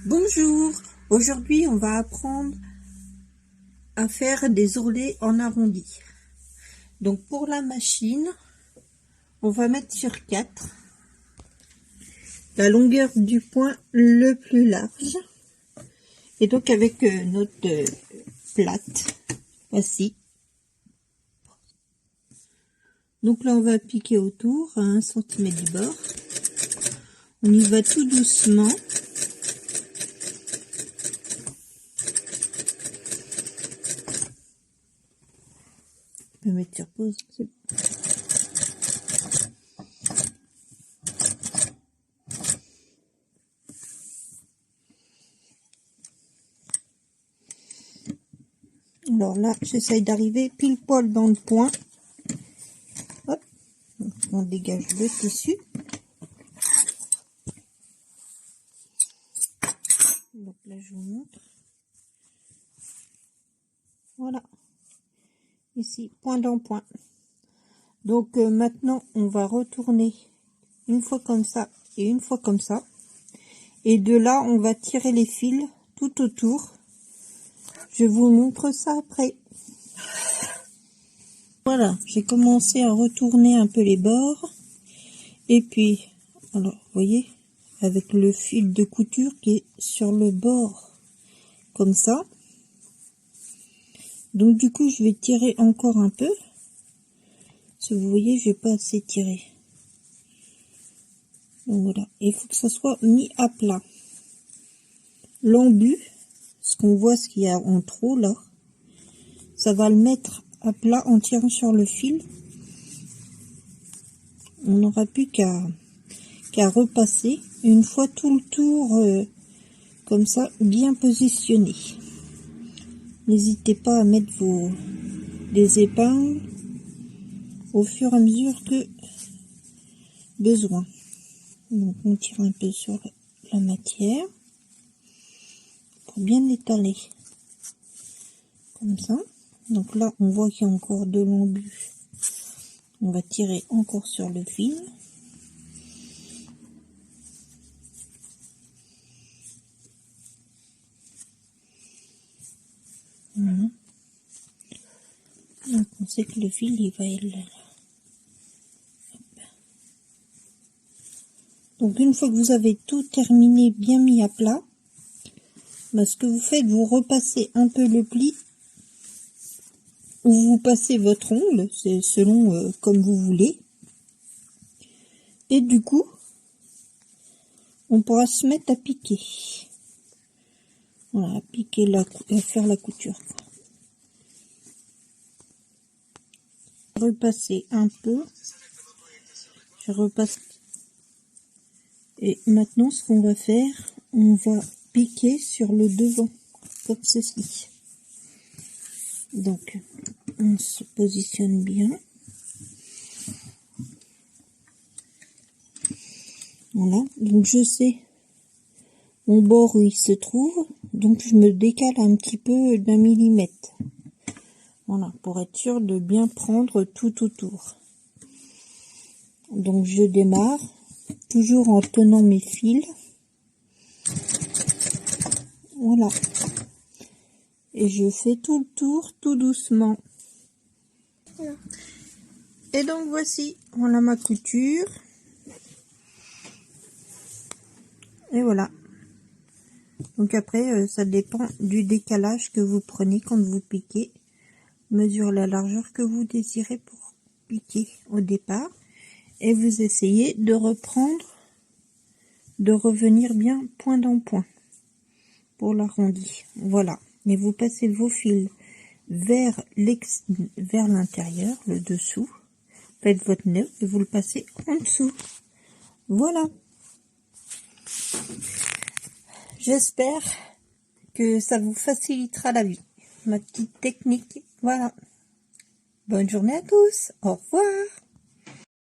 Bonjour, aujourd'hui on va apprendre à faire des ourlets en arrondi. Donc pour la machine, on va mettre sur 4 la longueur du point le plus large. Et donc avec notre plate, voici. Donc là on va piquer autour à 1 cm du bord. On y va tout doucement. Je vais mettre sur pause. Alors là, j'essaye d'arriver pile poil dans le point. Hop, on dégage le tissu. Donc là, je vous montre. Voilà. Ici, point dans point. Donc maintenant, on va retourner une fois comme ça et une fois comme ça. Et de là, on va tirer les fils tout autour. Je vous montre ça après. Voilà, j'ai commencé à retourner un peu les bords. Et puis, alors, vous voyez, avec le fil de couture qui est sur le bord, comme ça. Donc du coup, je vais tirer encore un peu. Si vous voyez, je vais pas assez tirer. Donc voilà, il faut que ça soit mis à plat. L'embu, ce qu'on voit, ce qu'il y a en trop là, ça va le mettre à plat en tirant sur le fil. On n'aura plus qu'à repasser une fois tout le tour comme ça, bien positionné. N'hésitez pas à mettre des épingles au fur et à mesure que besoin. Donc on tire un peu sur la matière pour bien l'étaler comme ça. Donc là on voit qu'il y a encore de l'embu. On va tirer encore sur le fil. Voilà. Donc on sait que le fil il va être là. Donc une fois que vous avez tout terminé, bien mis à plat, ce que vous faites, vous repassez un peu le pli, ou vous passez votre ongle, c'est selon comme vous voulez. Et du coup, on pourra se mettre à piquer. Voilà, à piquer à faire la couture. Repasser un peu. Je repasse. Et maintenant, ce qu'on va faire, on va piquer sur le devant, comme ceci. Donc, on se positionne bien. Voilà, donc je sais mon bord où il se trouve, donc je me décale un petit peu d'1 millimètre. Voilà, pour être sûr de bien prendre tout autour. Donc je démarre, toujours en tenant mes fils. Voilà. Et je fais tout le tour, tout doucement. Voilà. Et donc voici, voilà ma couture. Et voilà. Donc après, ça dépend du décalage que vous prenez quand vous piquez. Mesure la largeur que vous désirez pour piquer au départ. Et vous essayez de reprendre, de revenir bien point dans point pour l'arrondi. Voilà. Mais vous passez vos fils vers l'intérieur, le dessous. Faites votre nœud et vous le passez en dessous. Voilà. J'espère que ça vous facilitera la vie. Ma petite technique. Voilà. Bonne journée à tous. Au revoir.